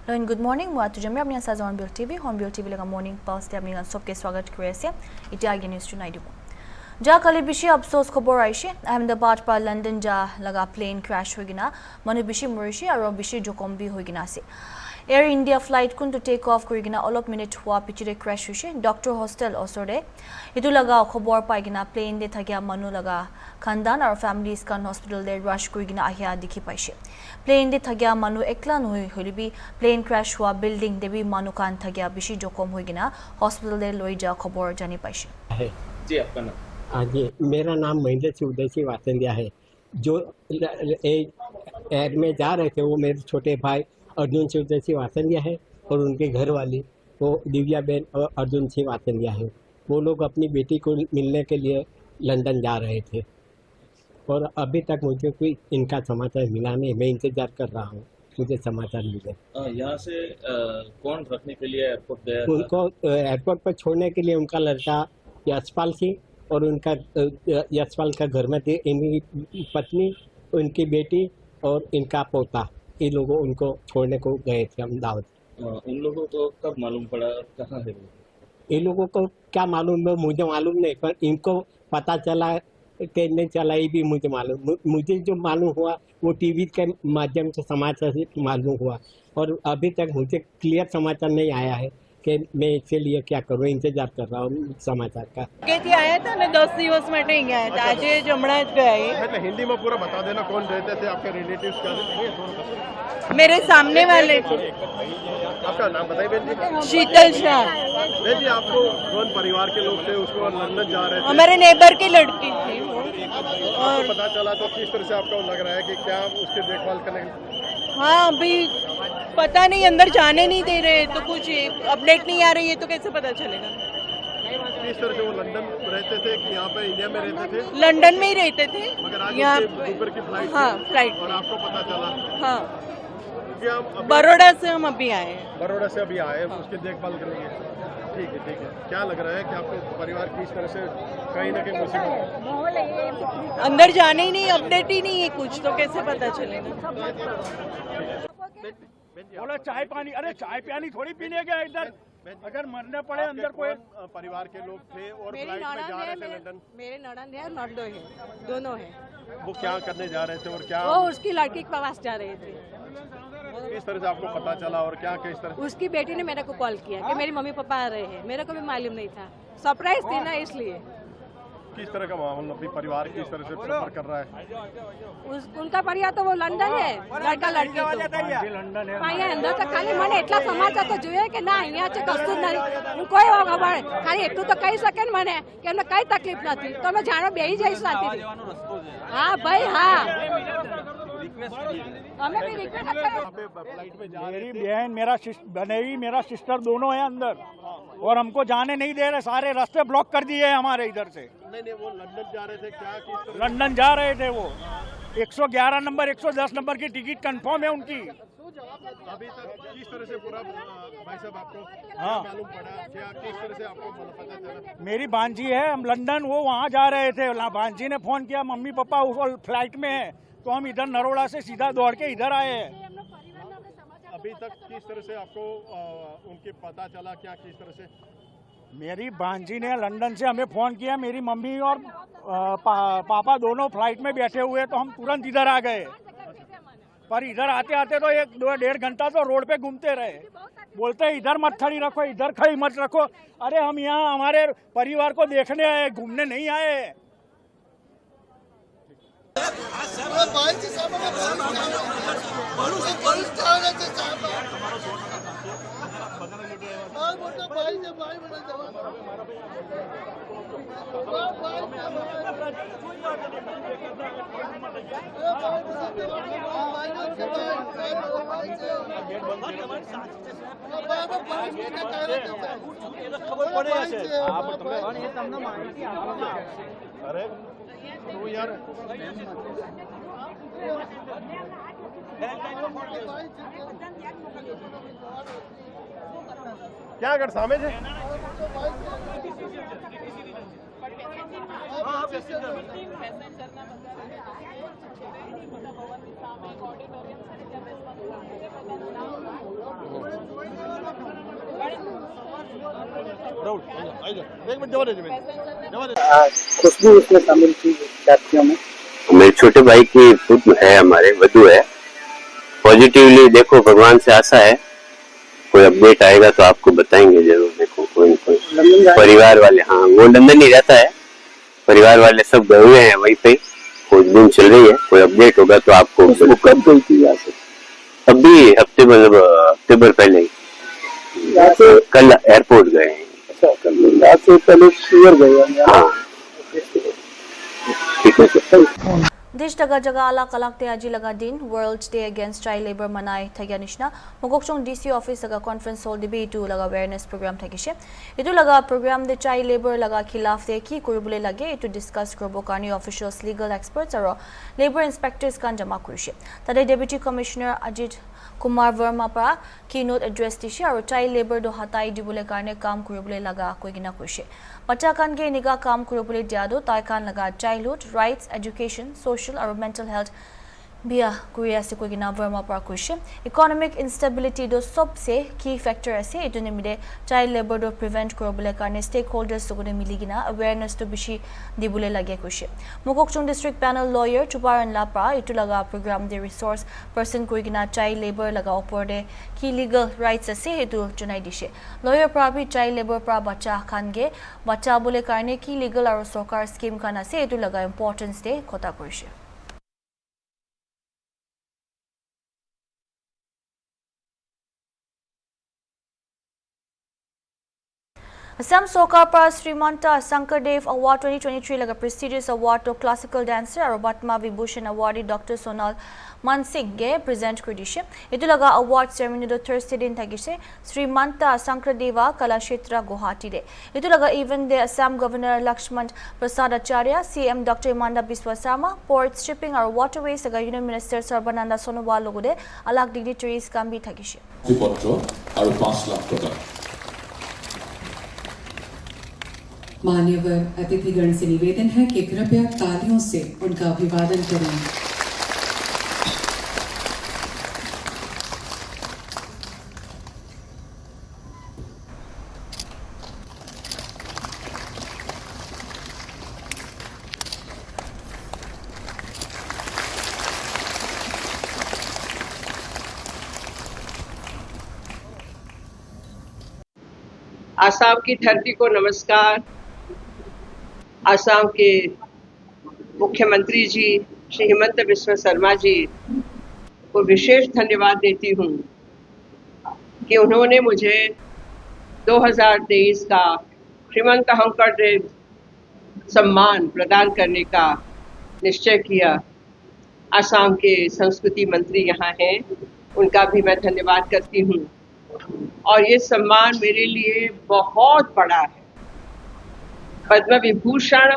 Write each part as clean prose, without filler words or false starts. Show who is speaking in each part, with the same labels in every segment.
Speaker 1: Good morning मैं तुझमें अपनी आशा हॉर्नबिल टीवी लगा मॉर्निंग पल्स ते अपनी सबके स्वागत करेसे इतना आगे न्यूज टू नाइडू जा कल बिशी अफसोस खबर आइसे अहमदाबाद पर लंदन जा लगा प्लेन क्रैश होगिना मनु बिशी मरिशी और बिशी जोखम भी होगिना से एयर इंडिया फ्लाइट कुन टेक ऑफ करिगिना अलग मिनिट हुआ पिछले क्रैश हुई डॉक्टर हॉस्टल ओसरे इतु लगा खबर पाइगिना प्लेन दे थगिया मनु लगा खानदान और फैमिली स्कान हॉस्पिटल दे रश करिगिना आहिया दिखी पाइसे प्लेन दे थगिया मनु एकला नहुई होलिबी प्लेन क्रैश हुआ बिल्डिंग दे भी मनु कान थगिया बिशी जोखम होगिना हॉस्पिटल दे लोई जा खबर जानी पाइसे।
Speaker 2: जी आपका नाम?
Speaker 3: हाँ जी, मेरा नाम महेंद्र शिवदेशी वासंदिया है। जो एयर में जा रहे थे वो मेरे छोटे भाई अर्जुन शिवदेशी वासंदिया है और उनके घर वाली वो दिव्या बेन और अर्जुन सिंह वासंदिया है। वो लोग अपनी बेटी को मिलने के लिए लंदन जा रहे थे और अभी तक मुझे कोई इनका समाचार मिला नहीं। मैं इंतजार कर रहा हूँ मुझे समाचार मिले।
Speaker 2: यहाँ से कौन रखने के लिए एयरपोर्ट गया?
Speaker 3: उनको एयरपोर्ट पर छोड़ने के लिए उनका लड़का यशपाल सिंह और उनका यशपाल का घर में थे, इनकी पत्नी, उनकी बेटी और इनका पोता, ये लोगों उनको छोड़ने को गए थे अहमदाबाद।
Speaker 2: इन लोगों को कब मालूम पड़ा कहाँ है वो?
Speaker 3: इन लोगों को क्या मालूम है मुझे मालूम नहीं, पर इनको पता चला कि नहीं चला ये भी मुझे मालूम। मुझे जो मालूम हुआ वो टीवी के माध्यम से समाचार से मालूम हुआ और अभी तक मुझे क्लियर समाचार नहीं आया है कि मैं इसके लिए क्या करूँ। इंतजार कर रहा हूँ समाचार का।
Speaker 4: आया था ना 10 दिवस માટે ગયા હતા આજે જ હમણાં જ ગયા
Speaker 5: એટલે હિન્દીમાં પૂરા બતા देना कौन रहते थे आपके रिलेटिव्स क्या थे?
Speaker 4: मेरे सामने वाले
Speaker 5: आपका नाम बताइए बहन जी।
Speaker 4: शीतल शाह
Speaker 5: बहन जी, आपको कौन परिवार के लोग थे उसको लंदन जा रहे थे?
Speaker 4: हमारे नेबर की लड़की थी वो।
Speaker 5: और पता चला तो किस तरह से आपको लग रहा है कि क्या उसकी देखभाल करने?
Speaker 4: हाँ अभी पता नहीं, अंदर जाने नहीं दे रहे तो कुछ अपडेट नहीं आ रही है तो कैसे पता चलेगा।
Speaker 5: किस तरह से वो लंदन रहते थे कि यहाँ पे इंडिया में रहते थे?
Speaker 4: लंदन में ही रहते थे
Speaker 5: मगर आज
Speaker 4: यहाँ
Speaker 5: दोपहर की फ्लाइट
Speaker 4: हाँ
Speaker 5: थी
Speaker 4: फ्लाइट
Speaker 5: और आपको पता चला?
Speaker 4: हाँ
Speaker 5: कि हम
Speaker 4: बड़ौदा से हम अभी आए हैं।
Speaker 5: बड़ौदा से अभी आए उसकी देखभाल करेंगे। ठीक है। क्या लग रहा है कि आपको परिवार की इस तरह से कहीं ना कहीं मुसीबत?
Speaker 4: अंदर जाने ही नहीं, अपडेट ही नहीं है कुछ तो कैसे पता चलेगा।
Speaker 6: बोला चाय पानी, अरे चाय पानी थोड़ी पीने गया इधर, अगर मरने पड़े अंदर कोई।
Speaker 5: परिवार के लोग थे और फ्लाइट में जा रहे थे लंदन।
Speaker 4: मेरे ननद है और नंदो है, दोनों है।
Speaker 5: वो क्या करने जा रहे थे और क्या
Speaker 4: वो उसकी लड़की के पास जा रहे थे।
Speaker 5: किस तरह से आपको पता चला और क्या किस तरह?
Speaker 4: उसकी बेटी ने मेरे को कॉल किया कि मेरी मम्मी पापा आ रहे हैं, मेरे को भी मालूम नहीं था, सरप्राइज थी ना इसलिए।
Speaker 5: किस तरह का माहौल अभी परिवार किस तरह से सफर कर रहा है?
Speaker 4: उनका परिवार तो वो लंदन है, लड़का लड़की तो અહીંયા અંદર તો ખાલી મને એટલા સમાચાર તો જોઈએ કે ના અહીંયા છે કશું જ નહીં, હું કોઈ ખબર ખાલી એટલું તો કહી શકે ને મને કે એમને કઈ તકલીફ નથી તો અમે જાણો બેસી જઈશ શાંતિથી। હા ભાઈ हाँ हमें भी रिक्वेस्ट।
Speaker 6: मेरी बहन मेरा बनेवी मेरा सिस्टर दोनों है अंदर और हमको जाने नहीं दे रहे, सारे रास्ते ब्लॉक कर दिए हैं हमारे इधर से।
Speaker 5: नहीं वो लंदन जा रहे थे क्या? किस तरह?
Speaker 6: लंदन जा रहे थे वो, 111 नंबर 110 नंबर की टिकट कंफर्म है उनकी।
Speaker 5: अभी तक किस तरह से पूरा भाई साहब आपको
Speaker 6: हाँ
Speaker 5: मालूम पड़ा? क्या किस तरह से आपको पता चला?
Speaker 6: मेरी भांजी है, हम लंदन वो वहाँ जा रहे थे, भांजी ने फोन किया मम्मी पापा वो फ्लाइट में है तो हम इधर नरोड़ा से सीधा दौड़ के इधर आए हैं।
Speaker 5: अभी तक किस तरह से आपको उनके पता चला? क्या किस तरह से?
Speaker 6: मेरी भांजी ने लंदन से हमें फोन किया, मेरी मम्मी और पापा दोनों फ्लाइट में बैठे हुए तो हम तुरंत इधर आ गए। पर इधर आते आते तो 1-1.5 घंटा तो रोड पे घूमते रहे, बोलते इधर मत खड़ी रखो, इधर खड़ी मत रखो। अरे हम यहाँ हमारे परिवार को देखने आए, घूमने नहीं आए।
Speaker 5: अरे तो यार क्या अगर सामे છે? राहुल एक मिनट जमा दीजिए
Speaker 7: खुशबू इसमें शामिल थी यात्रियों में। मेरे छोटे भाई की पुत्र है, हमारे वधू है। पॉजिटिवली देखो, भगवान से आशा है कोई अपडेट आएगा तो आपको बताएंगे जरूर। देखो कोई परिवार वाले, हाँ वो लंदन ही रहता है, परिवार वाले सब गए हुए हैं वहीं पे, खोजबीन चल रही है। कोई अपडेट होगा तो आपको। कब गई थी यहाँ से? अभी हफ्ते भर पहले ही, कल एयरपोर्ट गए हैं। अच्छा, कल यहाँ से पहले श्रीनगर गए। हाँ ठीक है।
Speaker 1: देश जगह जगह अलग अलग ते आज लगा दिन world day against child labour मनाई थगिया निशना मुगोकचोंग डीसी ऑफिस लगा कॉन्फ्रेंस हॉल दिबे इटू लगा अवेयरनेस प्रोग्राम थगिशे इटू लगा प्रोग्राम दे चाइल्ड लेबर लगा खिलाफ दे की कुरबुले लगे इटू डिस्कस करबो कानी ऑफिशियल्स लीगल एक्सपर्ट्स और लेबर इंस्पेक्टर्स कान जमा कुरिशे तदे डेप्यूटी कमिश्नर अजित कुमार वर्मा पा की नोट एड्रेस दिशे और चाइल्ड लेबर दो हटाई दिबुले कारणे काम कुरबुले लगा कोइगिना कुरिशे बच्चा कान के निगा काम कुरबुले दियादो ताई कान लगा चाइल्डहुड राइट्स एजुकेशन सोशल और मेंटल हेल्थ बिया कुरिया से कोई ना वर्मा पर कुछ इकोनॉमिक इंस्टेबिलिटी दो सबसे की फैक्टर ऐसे इतने मिले चाइल्ड लेबर दो प्रिवेंट करबले कारणे स्टेक होल्डर्स तो गुने मिलीगिना अवेयरनेस तो बिशी दिबुले लगे कुछ मुगोकचोंग डिस्ट्रिक्ट पैनल लॉयर चुपारन लापा इतु लगा प्रोग्राम दे रिसोर्स पर्सन कोई गिना चाइल्ड लेबर लगा ऊपर दे की लीगल राइट्स ऐसे हेतु चुनाई दिशे लॉयर पर भी चाइल्ड लेबर पर बच्चा खानगे बच्चा बोले कारणे की लीगल और सरकार स्कीम खाना से हेतु लगा इंपॉर्टेंस दे खोता कुरिशे Assam Sokar पर श्रीमंत शंकरदेव अवार्ड 2023 लगा प्रेस्टिजियस अवार्ड तो क्लासिकल डांसर और पद्मा विभूषण अवार्डी डॉक्टर सोनल मानसिंह गे प्रेजेंट कर दिशे इतु लगा अवार्ड सेरेमनी दो थर्सडे दिन थगिसे श्रीमंत शंकरदेवा कला क्षेत्र गुवाहाटी दे इतु लगा इवन दे Assam governor Lakshman Prasad Acharya CM doctor Himanta Biswa Sarma port shipping और वाटरवेज लगा यूनियन मिनिस्टर सर्बानंद सोनोवाल लोगोदे अलग डिग्निटरीज काम भी थगिसे
Speaker 8: पत्र और 5 लाख टका
Speaker 9: मान्यवर अतिथिगण से निवेदन है कि कृपया तालियों से उनका अभिवादन करें।
Speaker 10: आसाम की धरती को नमस्कार। आसाम के मुख्यमंत्री जी श्री हिमंत बिस्वा शर्मा जी को विशेष धन्यवाद देती हूँ कि उन्होंने मुझे 2023 का श्रीमंत शंकरदेव सम्मान प्रदान करने का निश्चय किया। आसाम के संस्कृति मंत्री यहाँ हैं, उनका भी मैं धन्यवाद करती हूँ और ये सम्मान मेरे लिए बहुत बड़ा है। पद्म विभूषण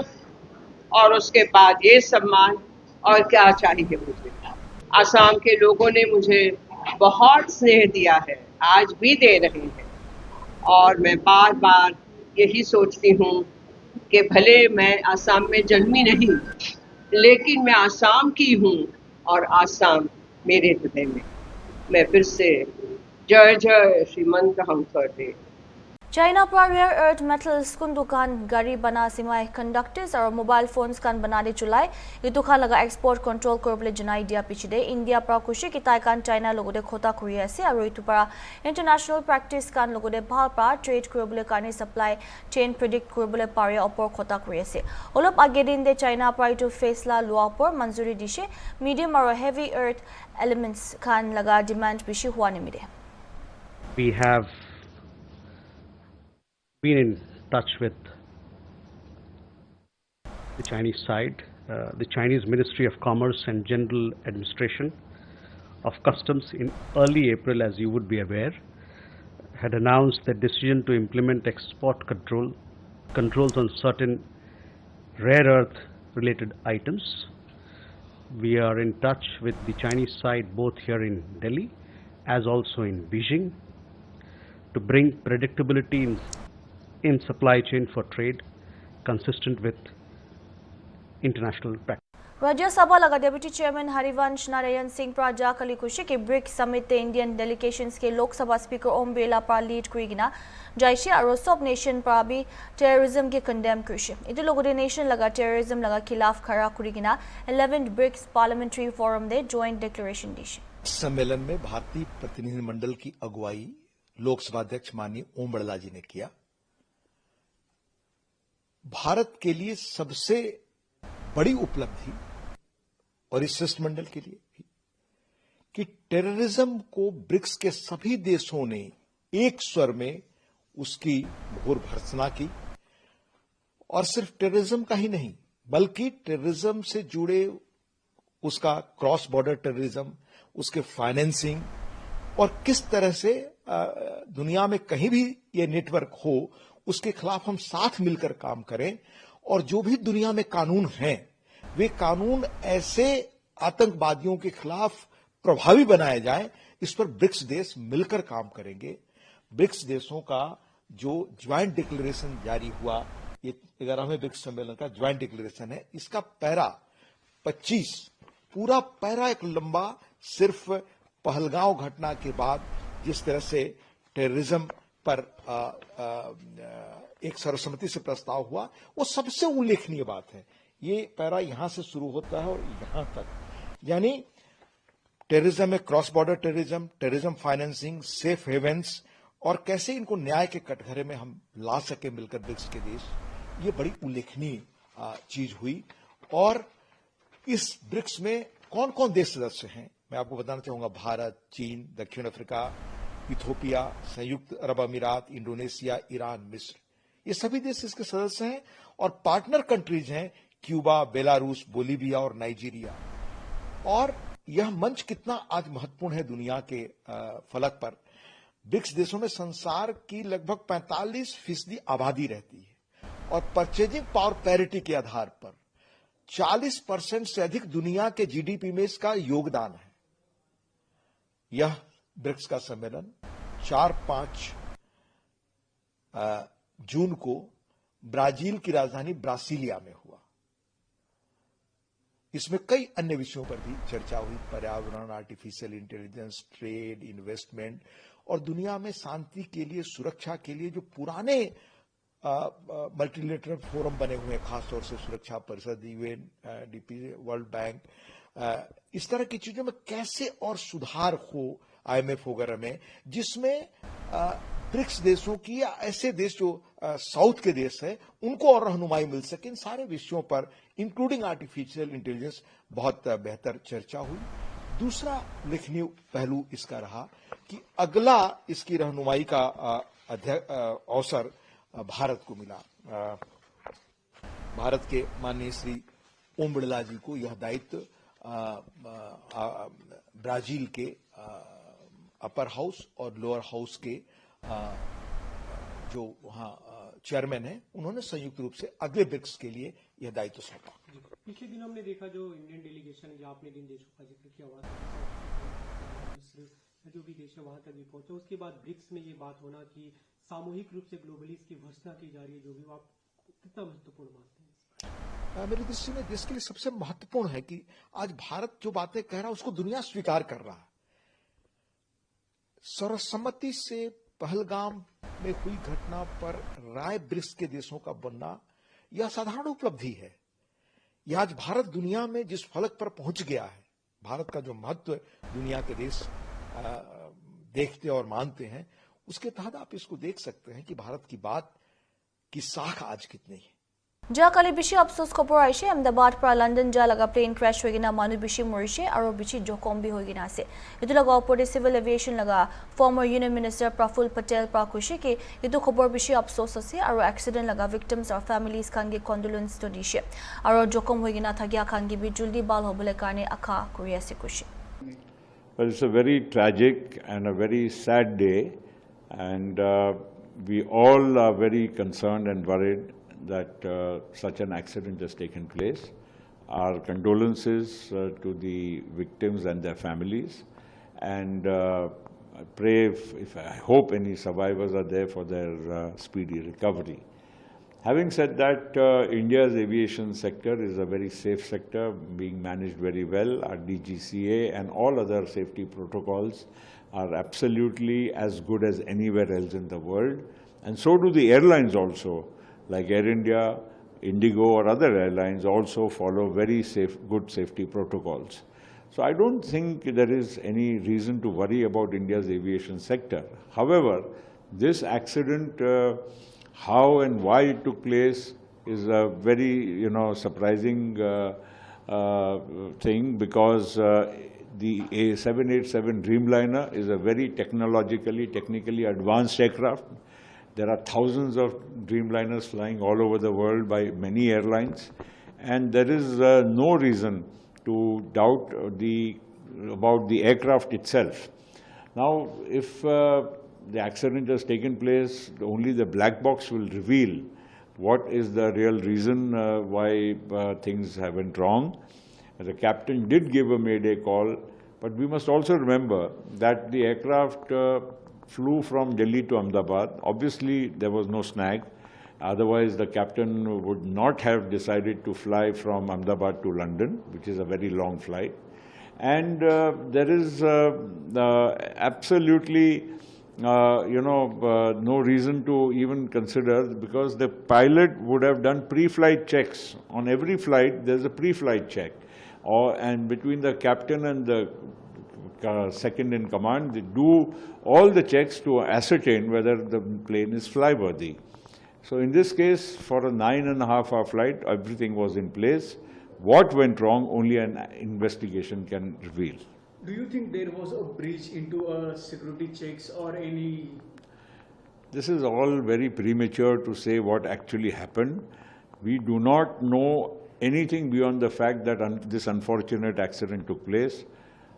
Speaker 10: और उसके बाद ये सम्मान, और क्या चाहिए मुझे। आसाम के लोगों ने मुझे बहुत स्नेह दिया है, आज भी दे रहे हैं और मैं बार बार यही सोचती हूँ कि भले मैं आसाम में जन्मी नहीं लेकिन मैं आसाम की हूँ और आसाम मेरे हृदय में। मैं फिर से जय जय श्रीमंत शंकरदेव।
Speaker 1: चाइना पर रेयर अर्थ मेटल्स कुन दुकान गाड़ी बना सिमाई कंडक्टर्स और मोबाइल फोन्स कान बना दे चुलाई ये दुकान लगा एक्सपोर्ट कंट्रोल करबले जनाई दिया पिछदे इंडिया पर खुशी कि ताइकान चाइना लोगोदे खोता कोरिया से और इतु पर इंटरनेशनल प्रैक्टिस कान लोगोदे भाल पर ट्रेड करबले काने सप्लाई चेन प्रेडिक्ट करबले पारे ऊपर खोता कोरिया से ओलप आगे दिन दे चाइना पर इतु फैसला लुआ पर मंजूरी दिशे मीडियम और हेवी अर्थ एलिमेंट्स कान लगा डिमांड बिशी हुआ निमिदे।
Speaker 11: We have been in touch with the Chinese side. The Chinese Ministry of Commerce and General Administration of Customs in early April, as you would be aware, had announced the decision to implement export controls on certain rare earth related items. We are in touch with the Chinese side both here in Delhi as also in Beijing to bring predictability in supply chain for trade consistent with international practice.
Speaker 1: राज्य सभा लगा deputy chairman Harivansh Narayan Singh प्राजा कली खुशी के BRICS summit Indian delegations के Lok Sabha speaker Om Birla पर lead कुरिगिना जाइशी और सब नेशन पर भी टेररिज्म के कंडेम कुशी इधर लोगों ने नेशन लगा टेररिज्म लगा खिलाफ खड़ा कुरिगिना 11th ब्रिक्स पार्लियामेंट्री फोरम दे जॉइंट डिक्लेरेशन दी
Speaker 12: सम्मेलन में भारतीय प्रतिनिधिमंडल की अगुवाई लोकसभा अध्यक्ष माननीय ओम बिरला जी ने किया। भारत के लिए सबसे बड़ी उपलब्धि और इस शिष्टमंडल के लिए भी कि टेररिज्म को ब्रिक्स के सभी देशों ने एक स्वर में उसकी घोर भर्त्सना की और सिर्फ टेररिज्म का ही नहीं बल्कि टेररिज्म से जुड़े उसका क्रॉस बॉर्डर टेररिज्म, उसके फाइनेंसिंग और किस तरह से दुनिया में कहीं भी ये नेटवर्क हो उसके खिलाफ हम साथ मिलकर काम करें और जो भी दुनिया में कानून हैं वे कानून ऐसे आतंकवादियों के खिलाफ प्रभावी बनाए जाएं, इस पर ब्रिक्स देश मिलकर काम करेंगे। ब्रिक्स देशों का जो ज्वाइंट डिक्लेरेशन जारी हुआ, ये 11वें ब्रिक्स सम्मेलन का ज्वाइंट डिक्लेरेशन है, इसका पैरा 25 पूरा पैरा एक लंबा सिर्फ पहलगांव घटना के बाद जिस तरह से टेररिज्म पर एक सर्वसम्मति से प्रस्ताव हुआ वो सबसे उल्लेखनीय बात है। ये पैरा यहां से शुरू होता है और यहां तक, यानी टेररिज्म में cross border terrorism, terrorism financing, safe havens और कैसे इनको न्याय के कटघरे में हम ला सके मिलकर ब्रिक्स के देश, ये बड़ी उल्लेखनीय चीज हुई। और इस ब्रिक्स में कौन कौन देश सदस्य हैं मैं आपको बताना चाहूंगा। भारत, चीन, दक्षिण अफ्रीका, इथोपिया, संयुक्त अरब अमीरात, इंडोनेशिया, ईरान, मिस्र, ये सभी देश इसके सदस्य हैं। और पार्टनर कंट्रीज हैं क्यूबा, बेलारूस, बोलीविया और नाइजीरिया। और यह मंच कितना आज महत्वपूर्ण है दुनिया के फलक पर। ब्रिक्स देशों में संसार की लगभग 45% आबादी रहती है और परचेजिंग पावर पैरिटी के आधार पर 40% से अधिक दुनिया के जीडीपी में इसका योगदान है। यह ब्रिक्स का सम्मेलन 4-5 जून को ब्राजील की राजधानी ब्रासिलिया में हुआ। इसमें कई अन्य विषयों पर भी चर्चा हुई, पर्यावरण, आर्टिफिशियल इंटेलिजेंस, ट्रेड, इन्वेस्टमेंट और दुनिया में शांति के लिए, सुरक्षा के लिए जो पुराने मल्टीलेटरल फोरम बने हुए हैं, खासतौर से सुरक्षा परिषद, यूएनडीपी, वर्ल्ड बैंक, इस तरह की चीजों में कैसे और सुधार हो, आईएमएफ वगैरह में, जिसमें ब्रिक्स देशों की या ऐसे देश जो साउथ के देश हैं उनको और रहनुमाई मिल सके। इन सारे विषयों पर इंक्लूडिंग आर्टिफिशियल इंटेलिजेंस बहुत बेहतर चर्चा हुई। दूसरा उल्लेखनीय पहलू इसका रहा कि अगला इसकी रहनुमाई का अवसर भारत को मिला। भारत के माननीय श्री ओम बिरला जी को यह दायित्व ब्राजील के अपर हाउस और लोअर हाउस के जो वहां चेयरमैन है उन्होंने संयुक्त रूप से अगले ब्रिक्स के लिए यह दायित्व सौंपा।
Speaker 13: पिछले दिन हमने देखा जो इंडियन डेलीगेशन या आपने जिन देशों का जिक्र किया हुआ जो भी देश है वहां तक भी पहुंचे, उसके बाद ब्रिक्स में ये बात होना कि सामूहिक रूप से ग्लोबली इसकी घोषणा की जा रही है, जो भी आप कितना महत्वपूर्ण मानते हैं?
Speaker 12: मेरी दृष्टि में देश के लिए सबसे महत्वपूर्ण है कि आज भारत जो बातें कह रहा है उसको दुनिया स्वीकार कर रहा है। सर्वसम्मति से पहलगाम में हुई घटना पर राय ब्रिक्स के देशों का बनना यह साधारण उपलब्धि है। यह आज भारत दुनिया में जिस फलक पर पहुंच गया है, भारत का जो महत्व दुनिया के देश देखते और मानते हैं, उसके तहत आप इसको देख सकते हैं कि भारत की बात की साख आज कितनी है।
Speaker 1: जा कली बिशी अफसोस खबर आइसे अहमदाबाद पर लंदन जा लगा प्लेन क्रैश होगिना मानु बिशी मरिसे और बिशी जोखम भी होगिना से इदु लगा ऊपर सिविल एविएशन लगा former union minister Praful Patel प्राकुशी के इदु खबर बिशी अफसोस से और एक्सीडेंट लगा विक्टिम्स और फैमिलीज खांगे कॉन्डोलेंस तो दिशे और जोखम होगिना थगिया खांगे भी जल्दी बाल होबले कारणे अखा कुरिया से खुशी।
Speaker 14: Well, it's a very tragic and a very sad day, and we all are very concerned and worried that such an accident has taken place. Our condolences to the victims and their families, and I pray, I hope any survivors are there for their speedy recovery. Having said that, India's aviation sector is a very safe sector, being managed very well. Our DGCA and all other safety protocols are absolutely as good as anywhere else in the world. And so do the airlines also, like Air India, Indigo or other airlines also follow very good safety protocols. So I don't think there is any reason to worry about India's aviation sector. However, this accident, how and why it took place is a very, surprising thing, because the A787 Dreamliner is a very technically advanced aircraft. There are thousands of Dreamliners flying all over the world by many airlines, and there is no reason to doubt about the aircraft itself. Now, if the accident has taken place, only the black box will reveal what is the real reason why things went wrong. The captain did give a mayday call, but we must also remember that the aircraft flew from Delhi to Ahmedabad. Obviously, there was no snag. Otherwise, the captain would not have decided to fly from Ahmedabad to London, which is a very long flight. And there is absolutely no reason to even consider, because the pilot would have done pre-flight checks. On every flight, there's a pre-flight check. And between the captain and the second in command, they do all the checks to ascertain whether the plane is flyworthy. So in this case, for a 9.5-hour flight, everything was in place. What went wrong, only an investigation can reveal.
Speaker 15: Do you think there was a breach into security checks or any?
Speaker 14: This is all very premature to say what actually happened. We do not know anything beyond the fact that this unfortunate accident took place.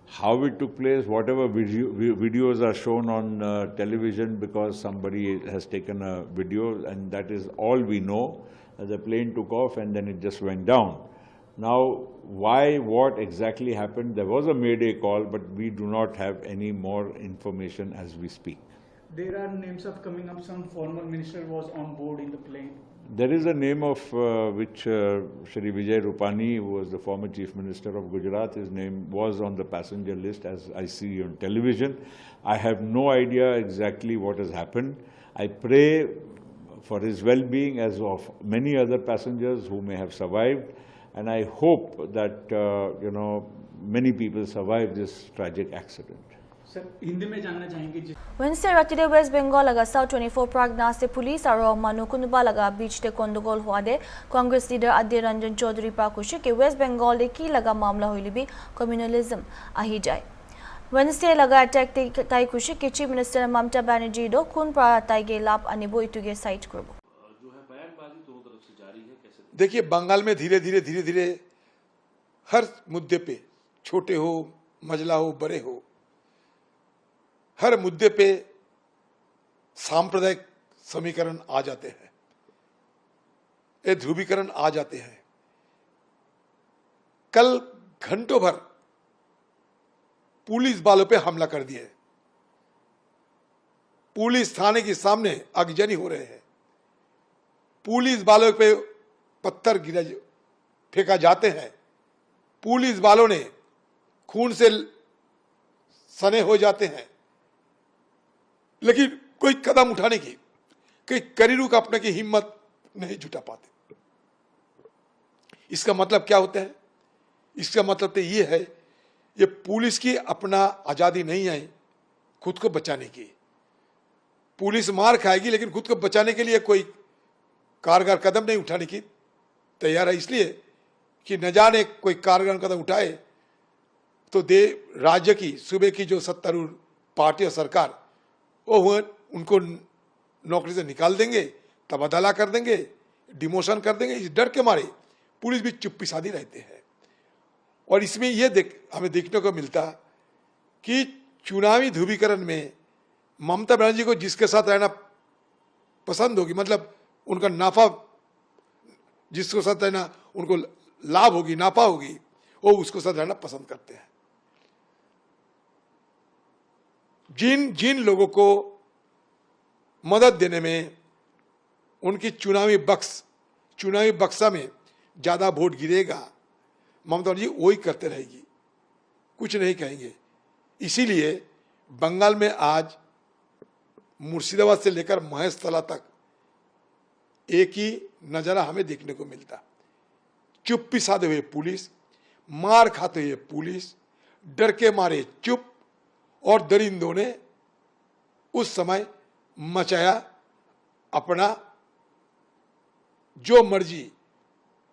Speaker 14: How it took place, whatever videos are shown on television because somebody has taken a video, and that is all we know. The plane took off and then it just went down. Now, why, what exactly happened? There was a mayday call, but we do not have any more information as we speak.
Speaker 15: There are names of coming up, some former minister was on board in the plane.
Speaker 14: There is a name of which Shri Vijay Rupani, who was the former Chief Minister of Gujarat, his name was on the passenger list, as I see on television. I have no idea exactly what has happened. I pray for his well-being, as of many other passengers who may have survived, and I hope that many people survive this tragic accident.
Speaker 15: Sir Hindi में जानना चाहेंगे
Speaker 1: Wednesday ratide West Bengal laga South 24 Pragna se police aro manukunba laga beach te kondogol huade Congress leader Adhir Ranjan Chaudhary pa kushi ke West Bengal de ki laga mamla hoilibi communalism ahi jai. Wednesday laga attack te tai kushi ke Chief Minister Mamata Banerjee do kun pra tai ge lap anibo ituge site kurbo.
Speaker 8: जो है बयानबाजी दोनों तरफ से जारी है, कैसे?
Speaker 12: देखिए, बंगाल में धीरे धीरे हर मुद्दे पे, छोटे हो, मजला हो, बड़े हो, हर मुद्दे पे सांप्रदायिक समीकरण आ जाते हैं, ये ध्रुवीकरण आ जाते हैं। कल घंटों भर पुलिस वालों पे हमला कर दिए, पुलिस थाने के सामने आगजनी हो रहे हैं, पुलिस वालों पे पत्थर फेंका जाते हैं, पुलिस वालों ने खून से सने हो जाते हैं, लेकिन कोई कदम उठाने की, कोई करीरू का अपने की हिम्मत नहीं जुटा पाते। इसका मतलब क्या होता है? इसका मतलब तो ये है, ये पुलिस की अपना आजादी नहीं है खुद को बचाने की। पुलिस मार खाएगी, लेकिन खुद को बचाने के लिए कोई कारगर कदम नहीं उठाने की तैयार है, इसलिए कि न जाने कोई कारगर कदम उठाए तो राज्य की, सूबे की जो सत्तारूढ़ पार्टी और सरकार, वो उनको नौकरी से निकाल देंगे, तबादला कर देंगे, डिमोशन कर देंगे। इस डर के मारे पुलिस भी चुप्पी साधी रहते हैं। और इसमें ये हमें देखने को मिलता कि चुनावी ध्रुवीकरण में ममता बनर्जी को जिसके साथ रहना पसंद होगी, मतलब उनका नाफा, जिसके साथ रहना उनको लाभ होगी, नाफा होगी, वो उसके साथ रहना पसंद करते हैं। जिन लोगों को मदद देने में
Speaker 5: उनकी चुनावी बक्सा में ज्यादा वोट गिरेगा, ममता बनर्जी वही करते रहेगी, कुछ नहीं कहेंगे। इसीलिए बंगाल में आज मुर्शिदाबाद से लेकर महेशतला तक एक ही नजारा हमें देखने को मिलता। चुप्पी साधे हुए पुलिस, मार खाते हुए पुलिस, डर के मारे चुप, और दरिंदों ने उस समय मचाया अपना जो मर्जी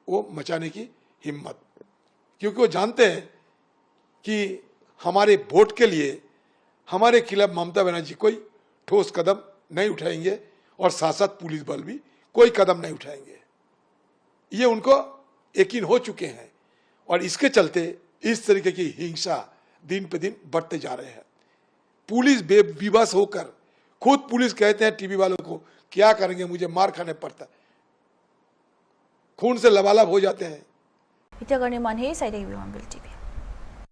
Speaker 5: वो मचाने की हिम्मत, क्योंकि वो जानते हैं कि हमारे वोट के लिए हमारे खिलाफ ममता बनर्जी कोई ठोस कदम नहीं उठाएंगे और साथ साथ पुलिस बल भी कोई कदम नहीं उठाएंगे। ये उनको यकीन हो चुके हैं और इसके चलते इस तरीके की हिंसा दिन पे दिन बढ़ते जा रहे हैं। पुलिस बेबस होकर, खुद पुलिस कहते हैं टीवी वालों को, क्या करेंगे, मुझे मार खाने पड़ता, खून से लबालब हो जाते हैं।
Speaker 1: इतना करने मन है साइड हॉर्नबिल टीवी।